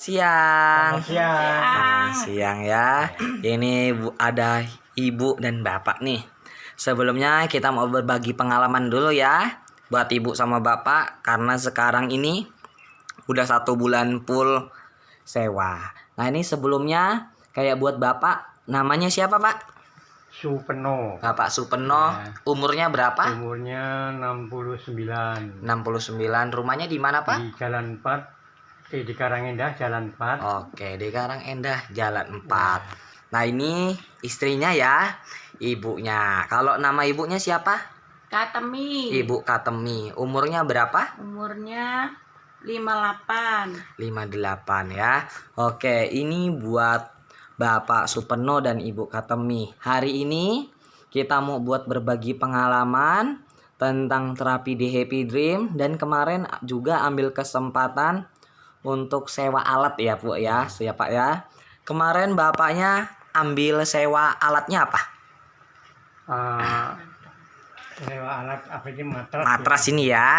Siang. Selamat siang. Siang ya. Ini ada ibu dan bapak nih. Sebelumnya kita mau berbagi pengalaman dulu ya buat ibu sama bapak, karena sekarang ini udah 1 bulan full sewa. Nah ini sebelumnya kayak buat bapak, namanya siapa pak? Supeno. Bapak Supeno. Ya. Umurnya berapa? Umurnya 69. 69. Rumahnya di mana pak? Di Jalan 4. Di Karangindah Jalan 4. Oke, di Karangindah Jalan 4. Nah, ini istrinya ya, ibunya. Kalau nama ibunya siapa? Katemi. Ibu Katemi. Umurnya berapa? Umurnya 58. 58 ya. Oke, ini buat Bapak Supeno dan Ibu Katemi. Hari ini kita mau buat berbagi pengalaman tentang terapi di Happy Dream, dan kemarin juga ambil kesempatan untuk sewa alat ya Bu ya, siapa ya? Kemarin bapaknya ambil sewa alatnya apa? Sewa alat apa ini, matras? Matras ya? Ini ya.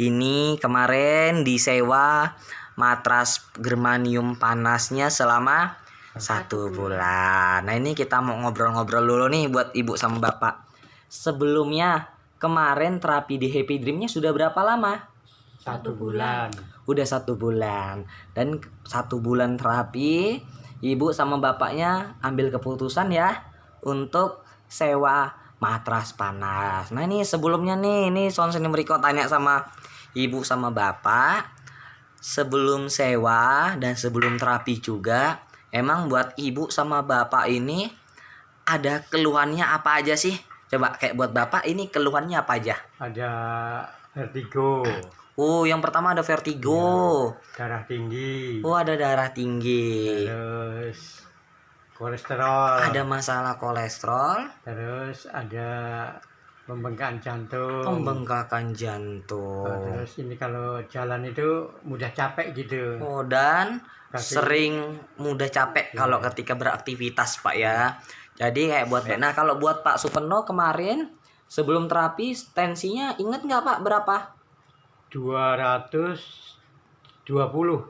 Ini kemarin disewa matras germanium panasnya selama 1 bulan. Nah ini kita mau ngobrol-ngobrol dulu nih buat ibu sama bapak. Sebelumnya kemarin terapi di Happy Dreamnya sudah berapa lama? 1 bulan. Udah 1 bulan. Dan 1 bulan terapi, ibu sama bapaknya ambil keputusan ya untuk sewa matras panas. Nah ini sebelumnya nih, ini Sonsen Meriko tanya sama ibu sama bapak, sebelum sewa dan sebelum terapi juga, emang buat ibu sama bapak ini ada keluhannya apa aja sih? Coba kayak buat bapak ini keluhannya apa aja? Ada vertigo. Oh, yang pertama ada vertigo. Darah tinggi. Oh, ada darah tinggi. Terus kolesterol. Ada masalah kolesterol. Terus ada pembengkakan jantung. Pembengkakan jantung. Terus ini kalau jalan itu mudah capek gitu. Oh, dan Tapi- sering mudah capek kalau ketika beraktivitas Pak ya. Jadi kayak buat nah kalau buat Pak Supeno kemarin sebelum terapi tensinya inget nggak Pak berapa? 220 220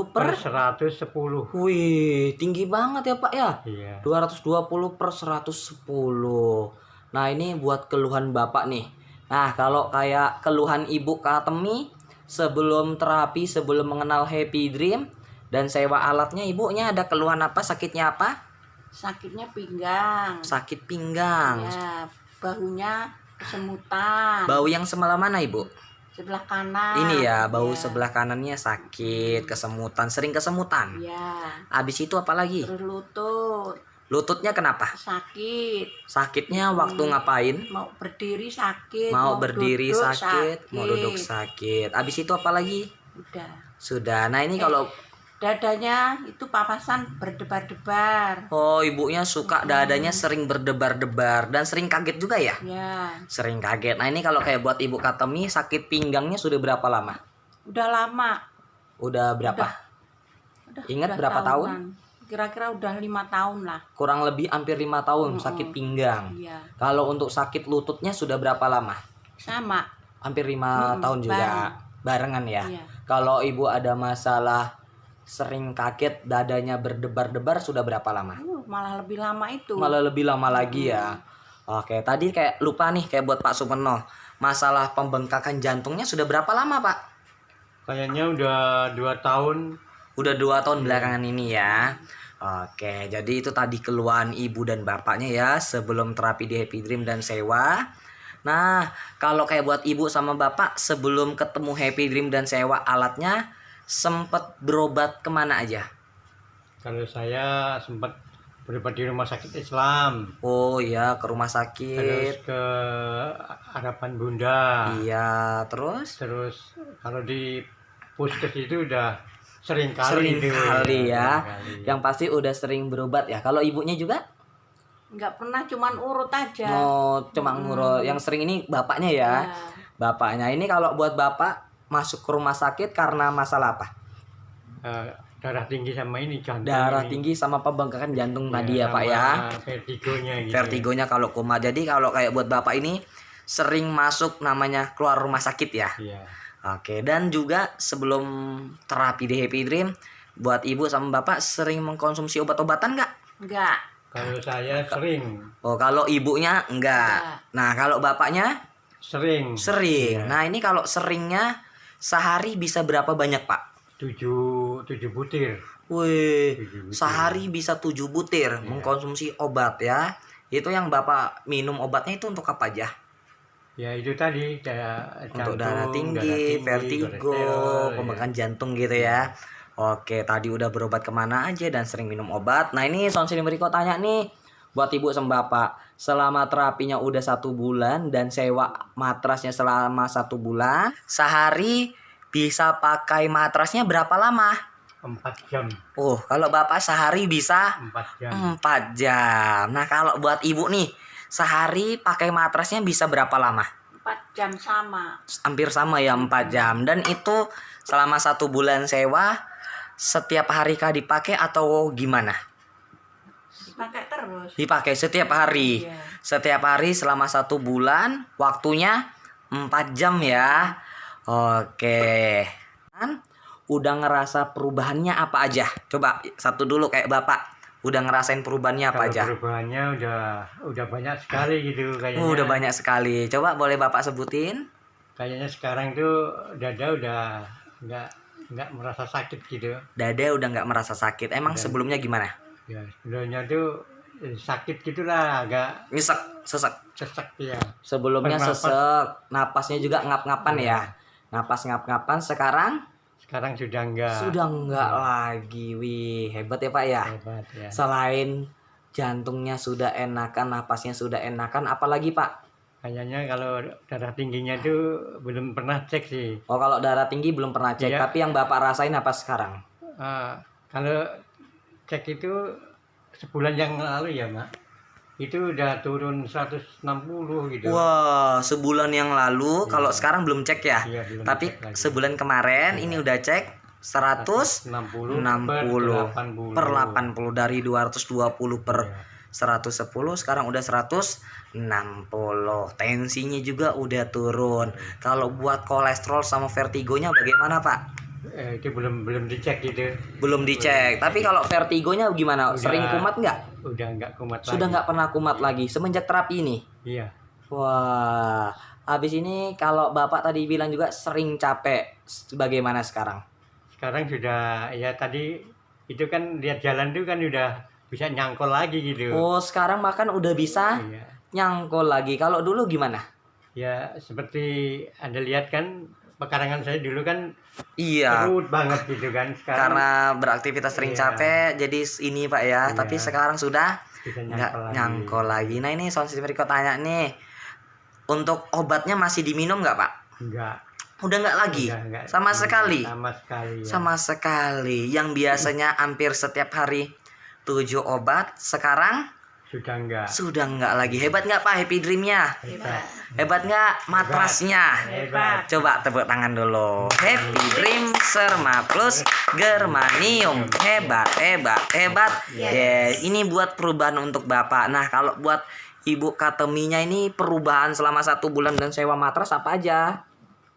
per 110. Wih, tinggi banget ya Pak ya. Iya. 220 per 110. Nah ini buat keluhan bapak nih. Nah kalau kayak keluhan ibu Katemi sebelum terapi, sebelum mengenal Happy Dream dan sewa alatnya, ibunya ada keluhan apa? Sakitnya apa? Sakitnya pinggang. Sakit pinggang. Ya, bahunya kesemutan. Bau yang sebelah mana ibu? Sebelah kanan. Ini ya, bau Ya. sebelah kanannya sakit, kesemutan, sering kesemutan. Ya. Habis itu apa lagi? Terus lutut Lututnya kenapa? sakit. Sakitnya waktu ngapain? Mau berdiri sakit. Mau berdiri duduk sakit, mau duduk sakit. Habis itu apa lagi? Udah. Sudah. Nah ini kalau Dadanya itu papasan berdebar-debar. ibunya suka dadanya sering berdebar-debar dan sering kaget juga ya? Ya. Sering kaget. Nah ini kalau kayak buat ibu Katemi sakit pinggangnya sudah berapa lama? Udah lama. Udah berapa? Ingat Udah berapa tahun? tahunan. Kira-kira udah 5 tahun lah. Kurang lebih hampir 5 tahun sakit pinggang. Iya. Kalau untuk sakit lututnya sudah berapa lama? Sama. Hampir 5 tahun juga. Barengan ya. Iya. Kalau ibu ada masalah sering kaget dadanya berdebar-debar sudah berapa lama? Malah lebih lama itu. Malah lebih lama lagi ya. Oke, tadi kayak lupa nih kayak buat Pak Supeno. Masalah pembengkakan jantungnya sudah berapa lama, Pak? Kayaknya udah 2 tahun. Udah 2 tahun belakangan ini ya. Oke, jadi itu tadi keluhan ibu dan bapaknya ya sebelum terapi di Happy Dream dan sewa. Nah, kalau kayak buat ibu sama bapak sebelum ketemu Happy Dream dan sewa alatnya sempet berobat kemana aja? Kalau saya sempat berobat di rumah sakit Islam. Oh iya, ke rumah Terus sakit. ke Harapan Bunda. Iya, terus Terus kalau di puskes itu udah sering kali. sering itu. kali ya. Sering kali. Yang pasti udah sering berobat ya. Kalau ibunya juga? Nggak pernah, cuman urut aja. Oh, cuma ngurus. Yang sering ini bapaknya ya. Ya. Bapaknya ini kalau buat bapak masuk ke rumah sakit karena masalah apa? Darah tinggi sama ini jantung. Darah ini. tinggi sama pembengkakan jantung tadi ya sama Pak ya. Vertigonya gitu. Vertigonya kalau koma. Jadi kalau kayak buat bapak ini sering masuk namanya keluar rumah sakit ya. Iya. Oke, dan juga sebelum terapi di Happy Dream, buat ibu sama bapak sering mengkonsumsi obat-obatan nggak? Enggak. Kalau saya sering, Oh, kalau ibunya enggak. Enggak. Nah, kalau bapaknya sering. sering. Iya. Nah, ini kalau seringnya sehari bisa berapa banyak, Pak? 7 butir. Wih, 7 butir. sehari bisa 7 butir mengkonsumsi obat ya. Itu yang bapak minum obatnya itu untuk apa aja? Ya itu tadi Untuk jantung, darah tinggi, vertigo, kolesterol, ya. pembengkakan jantung gitu ya. Oke, tadi udah berobat kemana aja dan sering minum obat. Nah ini Sound Slim Rico tanya nih, buat ibu sama bapak, selama terapinya udah 1 bulan dan sewa matrasnya selama 1 bulan, sehari bisa pakai matrasnya berapa lama? 4 jam. Oh, kalau bapak sehari bisa 4 jam. 4 jam. Nah kalau buat ibu nih, sehari pakai matrasnya bisa berapa lama? 4 jam sama. Hampir sama ya, 4 jam. Dan itu selama 1 bulan sewa, setiap hari kah dipakai atau gimana? Dipakai terus. Dipakai setiap hari. Iya. Setiap hari selama 1 bulan, waktunya 4 jam ya. Oke. Kan udah ngerasa perubahannya apa aja? Coba satu dulu kayak bapak. Udah ngerasain perubahannya apa Kalau aja? perubahannya udah banyak sekali gitu kayaknya. Udah banyak sekali. Coba boleh bapak sebutin? Kayaknya sekarang tuh dada udah nggak merasa sakit gitu. Dada udah nggak merasa sakit. Emang sebelumnya gimana? Ya sebelumnya tuh sakit gitulah, agak Nyesek, sesek. sesak ya. Sebelumnya Bernapas. sesek, napasnya juga ngap-ngapan ya. Iya. Napas ngap-ngapan, sekarang Sekarang sudah enggak. sudah enggak lagi. Wih, hebat ya Pak ya. Hebat ya. Selain jantungnya sudah enakan, napasnya sudah enakan, apalagi Pak? Kayaknya kalau darah tingginya tuh belum pernah cek sih. Oh, kalau darah tinggi belum pernah cek, Iya. tapi yang Bapak rasain apa sekarang? Kalau cek itu sebulan yang lalu ya, Mak. Itu udah turun 160 gitu. Wah, sebulan yang lalu, kalau sekarang belum cek ya. Iya, belum Tapi cek lagi. sebulan kemarin ini udah cek 160 per 80 dari 220 per Iya. 110 sekarang udah 160. Tensinya juga udah turun. Kalau buat kolesterol sama vertigonya bagaimana, Pak? Itu belum dicek gitu. Belum dicek. Tapi kalau vertigonya gimana? Udah. Sering kumat nggak? Udah enggak kumat lagi. Sudah nggak pernah kumat lagi semenjak terapi ini. Iya. Wah, habis ini kalau Bapak tadi bilang juga sering capek. Bagaimana sekarang? Sekarang sudah ya tadi itu kan lihat jalan tuh kan udah bisa nyangkol lagi gitu. Oh, sekarang makan udah bisa Iya. nyangkul lagi. Kalau dulu gimana? Ya seperti Anda lihat kan pekarangan saya dulu kan Iya, perut banget gitu kan. Sekarang karena beraktivitas sering Iya. capek, jadi ini Pak ya. Iya. Tapi sekarang sudah bisa nggak nyangkol lagi. nyangkul lagi. Nah ini Sound System Rico tanya nih, untuk obatnya masih diminum nggak Pak? Enggak. Udah nggak lagi? Udah enggak. Sama sekali? Sama sekali. Ya. Sama sekali. Yang biasanya hampir setiap hari 7 obat, sekarang Sudah enggak. sudah nggak lagi. Hebat nggak Pak Happy Dream-nya? Hebat. Hebat nggak matrasnya? Hebat. Coba tepuk tangan dulu. Happy Dream Serma Plus Germanium. Hebat, hebat, hebat. Ya, ini buat perubahan untuk Bapak. Nah, kalau buat Ibu Kateminya ini perubahan selama 1 bulan dan sewa matras apa aja?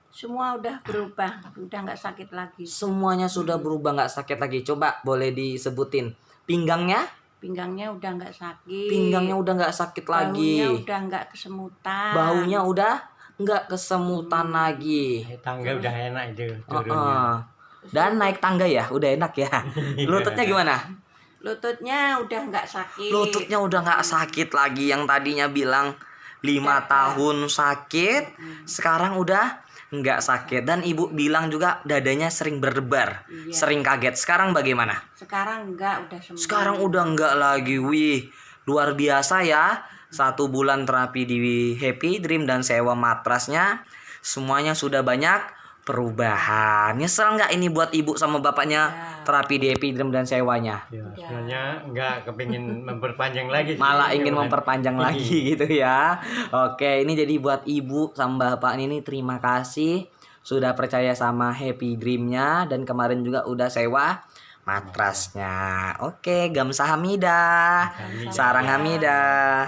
Semua udah berubah, udah nggak sakit lagi. Semuanya sudah berubah, nggak sakit lagi. Coba boleh disebutin. Pinggangnya? Pinggangnya udah nggak sakit. Pinggangnya udah nggak sakit lagi. Baunya udah nggak kesemutan. Baunya udah nggak kesemutan lagi. Tangga udah enak itu turunnya. Heeh. Dan naik tangga ya, udah enak ya. Lututnya gimana? Lututnya udah nggak sakit. Lututnya udah nggak sakit lagi. Yang tadinya bilang 5 tahun sakit, sekarang udah nggak sakit. Dan ibu bilang juga dadanya sering berdebar, Iya. sering kaget. Sekarang bagaimana? Sekarang enggak, udah sembuh. Sekarang udah nggak lagi. Wih, luar biasa ya. 1 bulan terapi di Happy Dream dan sewa matrasnya, semuanya sudah banyak perubahan. Nyesel nggak ini buat ibu sama bapaknya terapi di Happy Dream dan sewanya? Ya, sebenarnya enggak kepingin memperpanjang lagi. sih. Malah ingin Cuman- memperpanjang lagi gitu ya. Oke, ini jadi buat ibu sama bapak ini terima kasih sudah percaya sama Happy Dream-nya dan kemarin juga udah sewa matrasnya. Oke, gamsahamnida. Sarang hamida.